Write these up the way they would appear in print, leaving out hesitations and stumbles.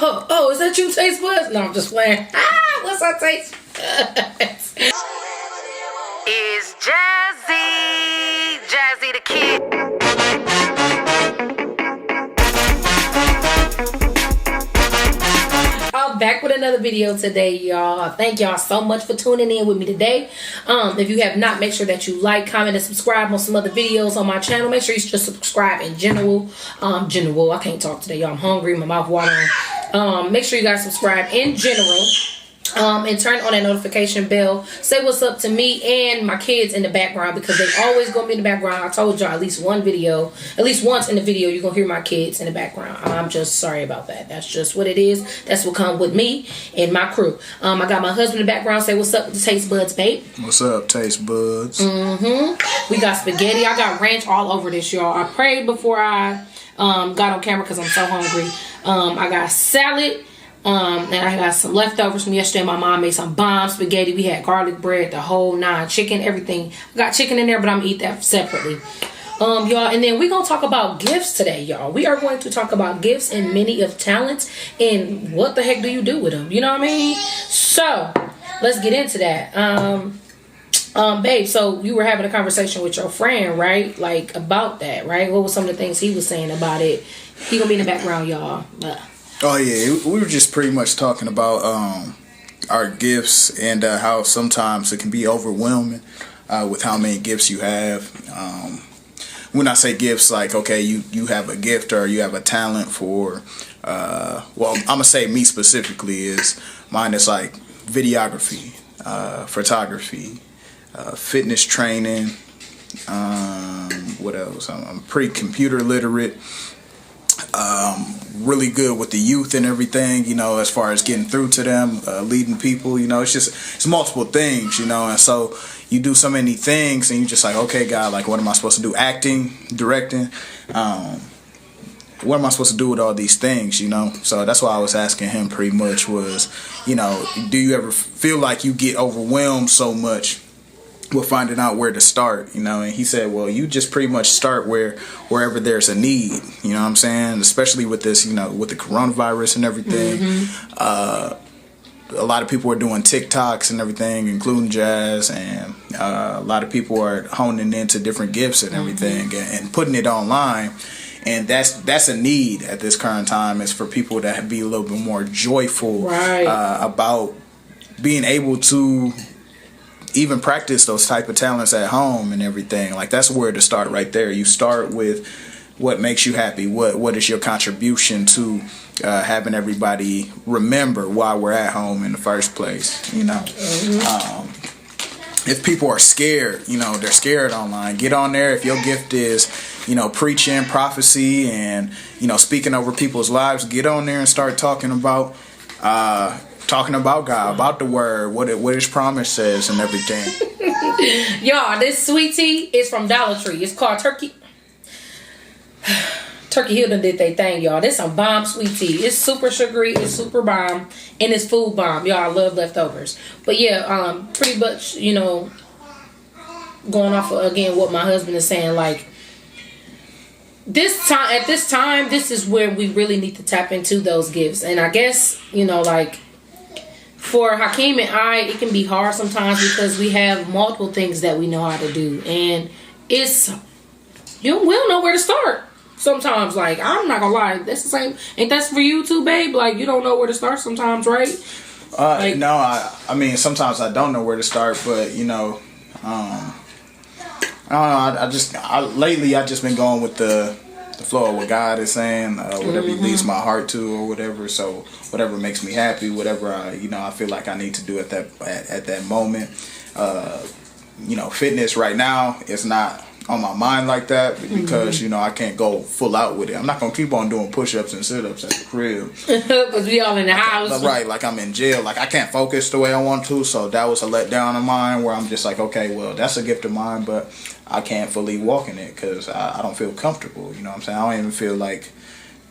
Oh, is that you, Taste Buds? No, I'm just playing. What's up, Taste Buds? It's Jazzy the Kid. I'm back with another video today, y'all. Thank y'all so much for tuning in with me today. If you have not, make sure that you like, comment, and subscribe on some other videos on my channel. Make sure you just subscribe in general. I can't talk today, y'all. I'm hungry, my mouth watering. Make sure you guys subscribe in general. And turn on that notification bell. Say what's up to me and my kids in the background, because they always gonna be in the background. I told y'all at least once in the video you're gonna hear my kids in the background. I'm just sorry about that. That's just what it is. That's what comes with me and my crew. I got my husband in the background. Say what's up with the Taste Buds, babe. What's up, Taste Buds? We got spaghetti. I got ranch all over this, y'all. I prayed before I got on camera because I'm so hungry. I got salad. And I got some leftovers from yesterday. My mom made some bomb spaghetti. We had garlic bread, the whole nine, chicken, everything. I got chicken in there, but I'm gonna eat that separately. Y'all, and then we're gonna talk about gifts today, y'all. We are going to talk about gifts and many of talents and what the heck do you do with them? You know what I mean? So let's get into that. Babe, so you were having a conversation with your friend, right? Like about that, right? What was some of the things he was saying about it? He gonna be in the background, y'all. Oh yeah, we were just pretty much talking about our gifts and how sometimes it can be overwhelming with how many gifts you have. When I say gifts, like, okay, you have a gift or you have a talent for, well, I'm gonna say me specifically is mine is like videography, photography, fitness training. What else? I'm pretty computer literate. Really good with the youth and everything, you know, as far as getting through to them, leading people, you know, it's multiple things, you know, and so you do so many things and you're just like, okay, God, like, what am I supposed to do? Acting, directing, what am I supposed to do with all these things, you know? So that's why I was asking him pretty much was, you know, do you ever feel like you get overwhelmed so much with finding out where to start, you know? And he said, well, you just pretty much start wherever there's a need, you know what I'm saying? Especially with this, you know, with the coronavirus and everything. A lot of people are doing TikToks and everything, including Jazz, and a lot of people are honing into different gifts and everything and putting it online. And that's a need at this current time, is for people to be a little bit more joyful about being able to even practice those type of talents at home and everything. Like, that's where to start right there. You start with what makes you happy. What is your contribution to having everybody remember why we're at home in the first place, you know? If people are scared, you know, they're scared online, get on there. If your gift is, you know, preaching, prophecy, and, you know, speaking over people's lives, get on there and start talking about God, about the word, what His promise says and everything. Y'all, this sweet tea is from Dollar Tree. It's called Turkey Hill done did they thing, y'all. This some bomb sweet tea. It's super sugary, it's super bomb, and it's food bomb. Y'all, I love leftovers. But yeah, pretty much, you know, going off of, again, what my husband is saying, like, at this time, this is where we really need to tap into those gifts. And I guess, you know, like, for Hakeem and I, it can be hard sometimes because we have multiple things that we know how to do, and we don't know where to start sometimes. Like, I'm not gonna lie, that's the same. Ain't that for you too, babe? Like, you don't know where to start sometimes, right? Like, no, I mean, sometimes I don't know where to start, but, you know, I don't know. Lately I just been going with the flow of what God is saying, whatever He leads my heart to, or whatever. So whatever makes me happy, whatever I feel like I need to do at that moment. You know, fitness right now is not on my mind like that because you know, I can't go full out with it. I'm not gonna keep on doing push-ups and sit-ups at the crib because we all in the house, right? Like, I'm in jail. Like, I can't focus the way I want to. So that was a letdown of mine, where I'm just like, okay, well, that's a gift of mine, but I can't fully walk in it because I don't feel comfortable. You know what I'm saying? I don't even feel like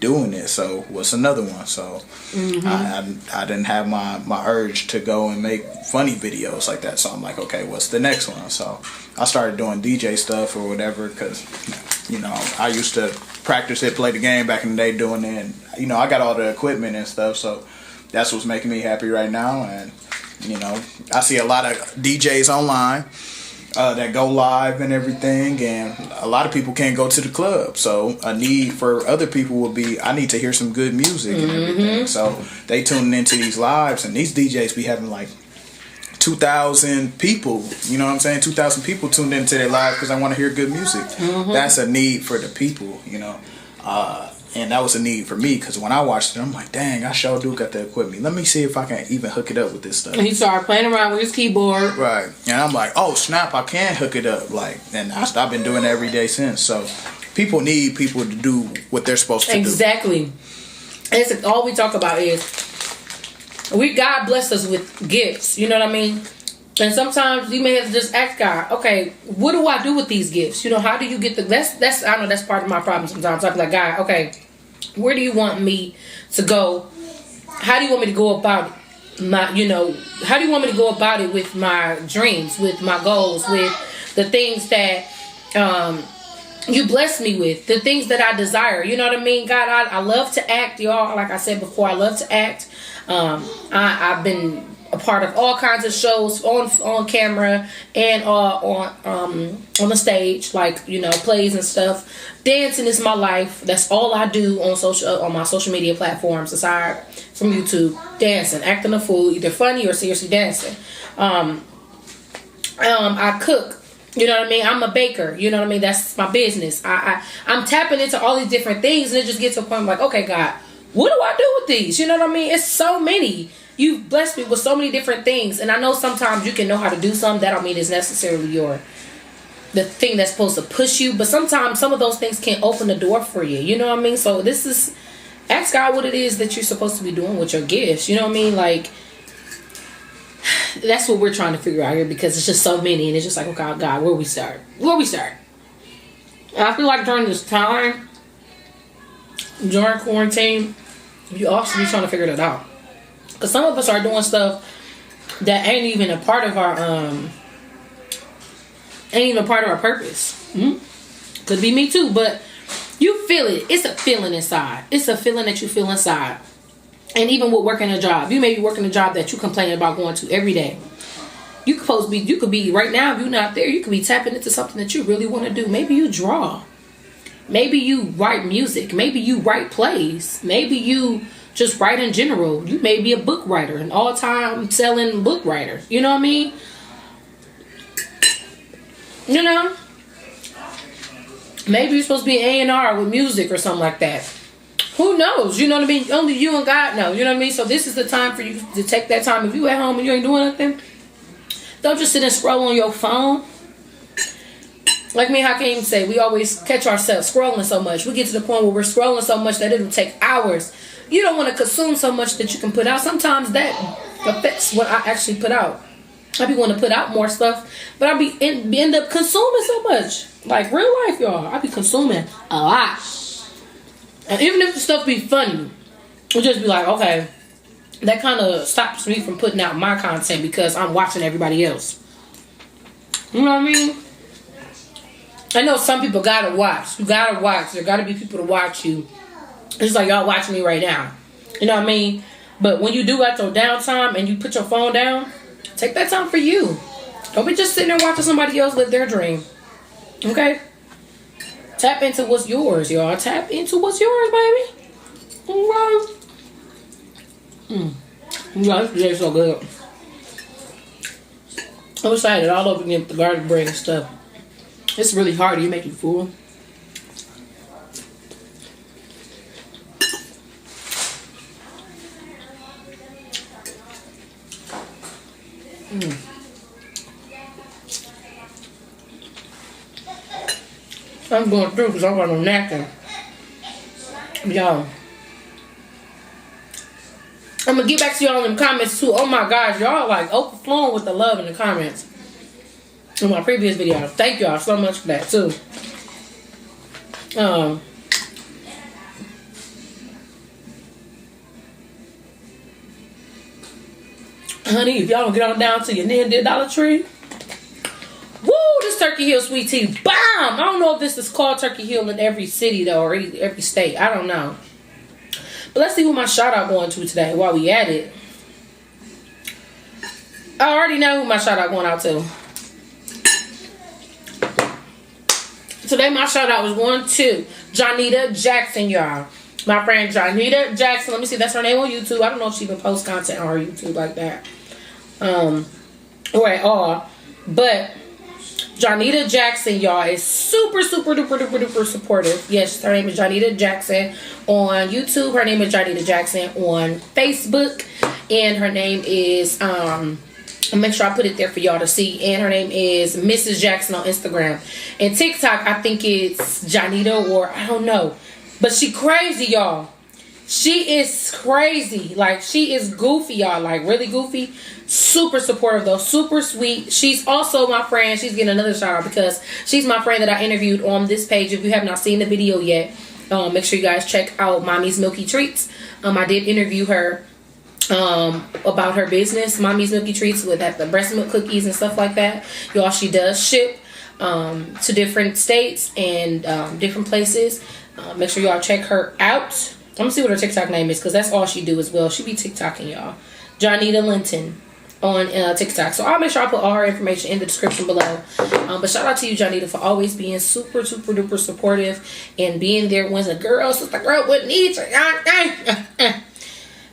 doing it. So what's another one? So I didn't have my urge to go and make funny videos like that. So I'm like, okay, what's the next one? So I started doing DJ stuff or whatever, because, you know, I used to practice it, play the game back in the day doing it. And, you know, I got all the equipment and stuff, so that's what's making me happy right now. And, you know, I see a lot of DJs online that go live and everything, and a lot of people can't go to the club. So a need for other people would be, I need to hear some good music and everything. So they tuning into these lives, and these DJs be having like 2,000 people, you know what I'm saying? 2,000 people tuned into their live because I want to hear good music. That's a need for the people, you know. And that was a need for me because when I watched it, I'm like, dang, I sure do got the equipment. Let me see if I can even hook it up with this stuff. And he started playing around with his keyboard. Right. And I'm like, oh, snap, I can hook it up. Like, and I've been doing it every day since. So people need people to do what they're supposed to do. Exactly. And all we talk about is God blessed us with gifts. You know what I mean? And sometimes you may have to just ask God, okay, what do I do with these gifts? You know, how do you get that's I know that's part of my problem sometimes. I'm like, God, okay, where do you want me to go? How do you want me to go about how do you want me to go about it with my dreams, with my goals, with the things that you bless me with, the things that I desire? You know what I mean? God, I love to act, y'all. Like I said before, I love to act. I've been a part of all kinds of shows on camera and on the stage, like, you know, plays and stuff. Dancing is my life. That's all I do on my social media platforms aside from YouTube. Dancing, acting a fool, either funny or seriously dancing. I cook. You know what I mean? I'm a baker. You know what I mean? That's my business. I'm tapping into all these different things, and it just gets to a point like, okay, God, what do I do with these? You know what I mean? It's so many. You've blessed me with so many different things. And I know sometimes you can know how to do something. That don't mean it's necessarily the thing that's supposed to push you. But sometimes some of those things can open the door for you. You know what I mean? So ask God what it is that you're supposed to be doing with your gifts. You know what I mean? Like, that's what we're trying to figure out here, because it's just so many. And it's just like, okay, God, where we start? And I feel like during this time, during quarantine, you also be trying to figure that out. Because some of us are doing stuff that ain't even a part of our purpose. Could be me too, but you feel it. It's a feeling inside. It's a feeling that you feel inside. And even with working a job, you may be working a job that you complain about going to every day. You could be right now, if you're not there, you could be tapping into something that you really want to do. Maybe you draw. Maybe you write music. Maybe you write plays. Maybe you just write in general. You may be a book writer, an all-time selling book writer. You know what I mean? You know? Maybe you're supposed to be an A&R with music or something like that. Who knows? You know what I mean? Only you and God know. You know what I mean? So this is the time for you to take that time. If you at home and you ain't doing nothing, don't just sit and scroll on your phone. Like me and Hakeem say, we always catch ourselves scrolling so much. We get to the point where we're scrolling so much that it'll take hours. You don't want to consume so much that you can put out. Sometimes that affects what I actually put out. I be wanting to put out more stuff, but I end up consuming so much. Like real life, y'all. I be consuming a lot. And even if the stuff be funny, it'll just be like, okay, that kind of stops me from putting out my content because I'm watching everybody else. You know what I mean? I know some people gotta watch. You gotta watch. There gotta be people to watch you. It's like y'all watching me right now. You know what I mean? But when you do got your downtime and you put your phone down, take that time for you. Don't be just sitting there watching somebody else live their dream. Okay? Tap into what's yours, y'all. Tap into what's yours, baby. Yeah, this is so good. I wish I had it all over again with the garlic bread and stuff. It's really hard. You make you full. I'm going through because I got no napkin. Y'all. I'm going to get back to y'all in the comments too. Oh my gosh. Y'all like overflowing with the love in the comments. In my previous video. Thank y'all so much for that too. Honey, if y'all don't get on down to your near Dollar Tree. Woo! This turkey Turkey Hill sweet tea bomb. I don't know if this is called Turkey Hill in every city though, or every state. I don't know. But let's see who my shout out going to today while we at it. I already know who my shout out going out to. Today my shout out was going to Johnnitta Jackson, y'all. My friend Johnnitta Jackson. Let me see, that's her name on YouTube. I don't know if she even posts content on her YouTube like that. Or at all. But Johnnitta Jackson, y'all, is super duper supportive. Yes, her name is Johnnitta Jackson on YouTube. Her name is Johnnitta Jackson on Facebook. And her name is I'll make sure I put it there for y'all to see. And her name is Mrs. Jackson on Instagram. And TikTok, I think it's Johnnitta, or I don't know. But she crazy, y'all. She is crazy. Like, she is goofy, y'all. Like, really goofy. Super supportive, though. Super sweet. She's also my friend. She's getting another shout out because she's my friend that I interviewed on this page. If you have not seen the video yet, make sure you guys check out Mommy's Milky Treats. I did interview her about her business, Mommy's Milky Treats, with the breast milk cookies and stuff like that. Y'all, she does ship to different states and different places. Make sure y'all check her out. I'm gonna see what her TikTok name is, because that's all she do as well. She be TikToking, y'all. Johnnitta Linton on TikTok. So I'll make sure I put all her information in the description below. But shout out to you, Johnnitta, for always being super duper supportive and being there when the girl, sister girl would need you.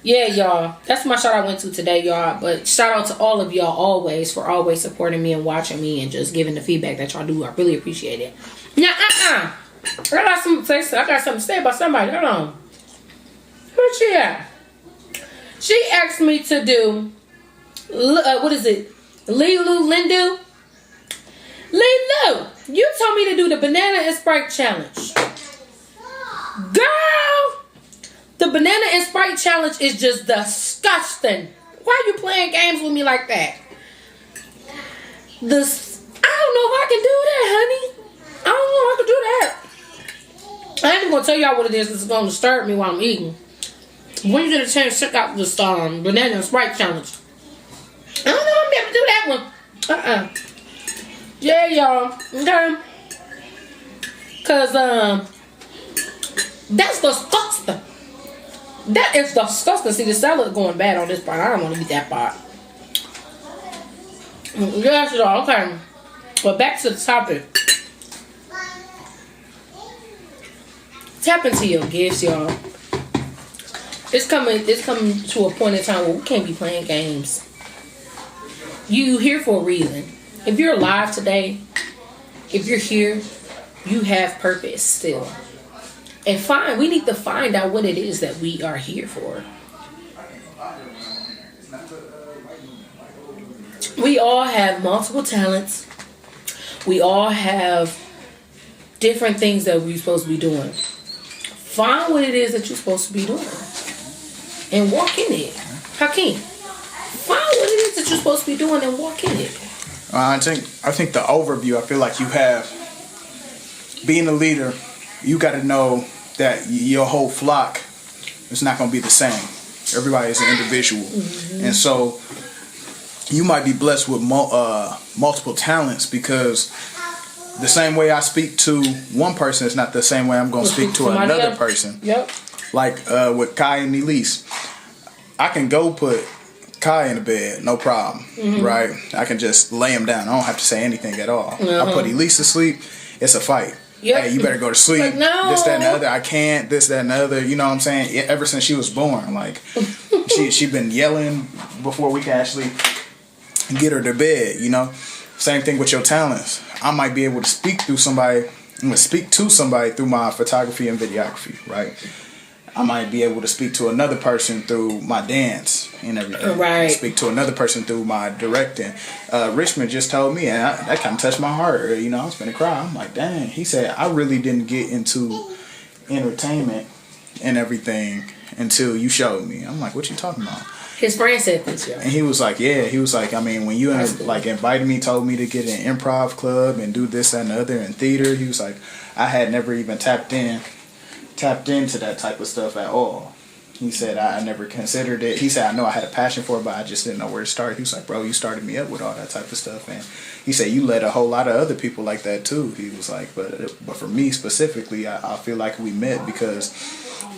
Yeah, y'all. That's my shout out went to today, y'all. But shout out to all of y'all always for always supporting me and watching me and just giving the feedback that y'all do. I really appreciate it. Now, I got something to say about somebody. Hold on. Where's she at? She asked me to do, what is it? Lindu? Lilu, you told me to do the banana and Sprite challenge. Girl, the banana and Sprite challenge is just disgusting. Why are you playing games with me like that? I don't know if I can do that, honey. I don't know if I can do that. I ain't even gonna tell y'all what it is. It's gonna disturb me while I'm eating. When you get a chance, check out this banana and Sprite challenge. I don't know if I'm able to do that one. Yeah, y'all. Okay. Cause that's disgusting. That is disgusting. See, the salad going bad on this part. I don't want to eat that part. Yes, y'all. Okay. But back to the topic. Tap into your gifts, y'all. It's coming to a point in time where we can't be playing games. You here for a reason. If you're alive today, if you're here, you have purpose still. And we need to find out what it is that we are here for. We all have multiple talents. We all have different things that we're supposed to be doing. Find what it is that you're supposed to be doing and walk in it. Hakeem, find what it is that you're supposed to be doing and walk in it. I think the overview, I feel like you have, being a leader, you got to know that your whole flock is not going to be the same. Everybody is an individual. Mm-hmm. And so you might be blessed with multiple talents, because the same way I speak to one person is not the same way I'm going to speak to another person. Yep. Like with Kai and Elise, I can go put Kai in the bed, no problem, right? I can just lay him down. I don't have to say anything at all. I put Elise to sleep, it's a fight. Yep. Hey, you better go to sleep. Like, no. This, that, and the other. I can't. This, that, and the other. You know what I'm saying? Ever since she was born, like she been yelling before we can actually get her to bed. You know, same thing with your talents. I might be able to speak to somebody through my photography and videography, right? I might be able to speak to another person through my dance and everything. Right. Speak to another person through my directing. Richmond just told me, and that kind of touched my heart. You know, I was gonna cry. I'm like, dang. He said, I really didn't get into entertainment and everything until you showed me. I'm like, what you talking about? His friend said this, yeah. And he was like, yeah. He was like, I mean, when you invited me, told me to get an improv club and do this, that, and the other in theater, he was like, I had never even tapped into that type of stuff at all. He said, I never considered it. He said, I know I had a passion for it, but I just didn't know where to start. He was like, bro, you started me up with all that type of stuff. And he said, you led a whole lot of other people like that too. He was like, but for me specifically, I feel like we met because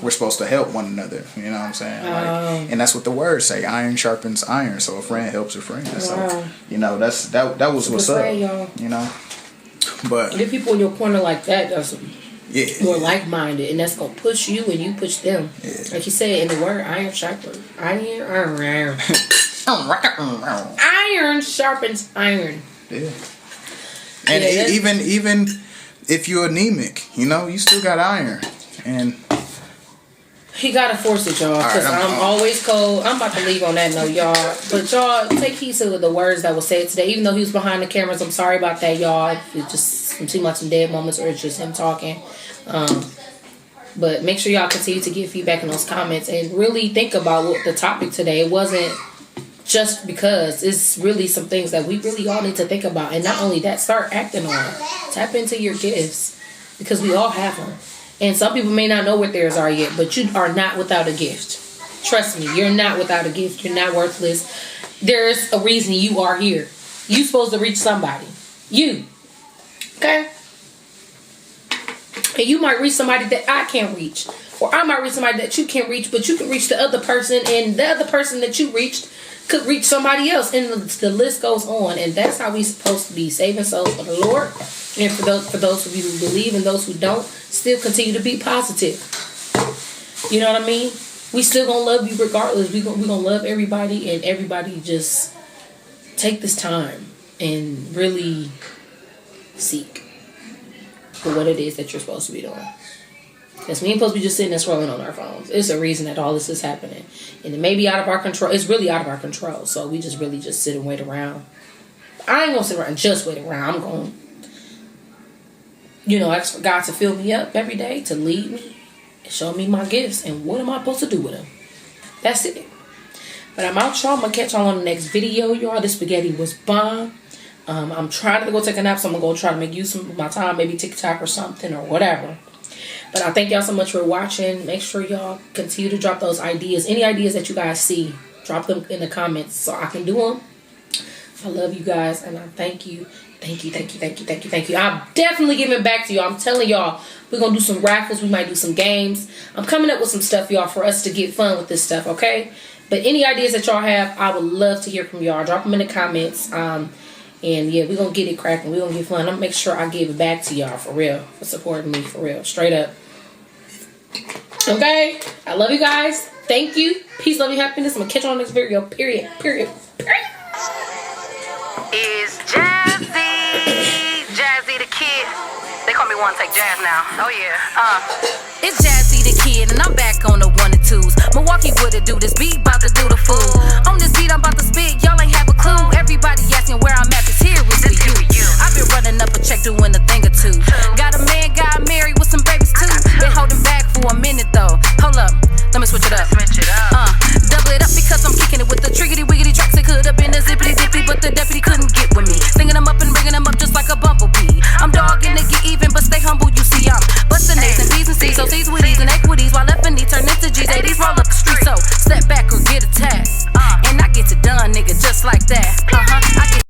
we're supposed to help one another. You know what I'm saying? Like, and that's what the words say. Iron sharpens iron. So a friend helps a friend. So, you know, that was what's up. Y'all. You know? But get people in your corner like that, that's more like-minded, and that's gonna push you and you push them. Like you said in the word, iron sharpens iron. Iron sharpens iron. Yeah. And even if you're anemic, you know, you still got iron. And he gotta force it, y'all, because I'm always cold. I'm about to leave on that note, y'all. But y'all, take heed to the words that were said today. Even though he was behind the cameras, I'm sorry about that, y'all. It just seemed like some dead moments, or it's just him talking. But make sure y'all continue to give feedback in those comments and really think about what the topic today. It wasn't just because. It's really some things that we really all need to think about. And not only that, start acting on it. Tap into your gifts, because we all have them. And some people may not know what theirs are yet, but you are not without a gift. Trust me, you're not without a gift. You're not worthless. There's a reason you are here. You're supposed to reach somebody. You. Okay? And you might reach somebody that I can't reach. Or I might reach somebody that you can't reach, but you can reach the other person, and the other person that you reached could reach somebody else. And the list goes on. And that's how we're supposed to be, saving souls for the Lord. And for those of you who believe and those who don't, still continue to be positive. You know what I mean? We still gonna love you regardless. We gonna love everybody, and everybody just take this time and really seek for what it is that you're supposed to be doing. Because we ain't supposed to be just sitting and scrolling on our phones. It's a reason that all this is happening. And it may be out of our control. It's really out of our control. So we just really just sit and wait around. I ain't gonna sit around and just wait around. I'm gonna, ask for God to fill me up every day, to lead me and show me my gifts. And what am I supposed to do with them? That's it. But I'm out, y'all. I'm gonna catch y'all on the next video, y'all. This spaghetti was bomb. I'm trying to go take a nap, so I'm gonna go try to make use of my time, maybe TikTok or something or whatever. But I thank y'all so much for watching. Make sure y'all continue to drop those ideas. Any ideas that you guys see, drop them in the comments so I can do them. I love you guys, and I thank you. Thank you. I'm definitely giving back to y'all. I'm telling y'all, we're going to do some raffles. We might do some games. I'm coming up with some stuff, y'all, for us to get fun with this stuff, okay? But any ideas that y'all have, I would love to hear from y'all. Drop them in the comments. And yeah, we're going to get it cracking. We're going to get fun. I'm going to make sure I give it back to y'all, for real. For supporting me, for real. Straight up. Okay? I love you guys. Thank you. Peace, love, and happiness. I'm going to catch you on this video. Period. Is Jazzy the kid. They call me One Take Jazz now. Oh yeah. It's Jazzy the kid, and I'm back on the 1 and 2s. Milwaukee, what it do? This beat about to do the fool. On this beat, I'm about to spit.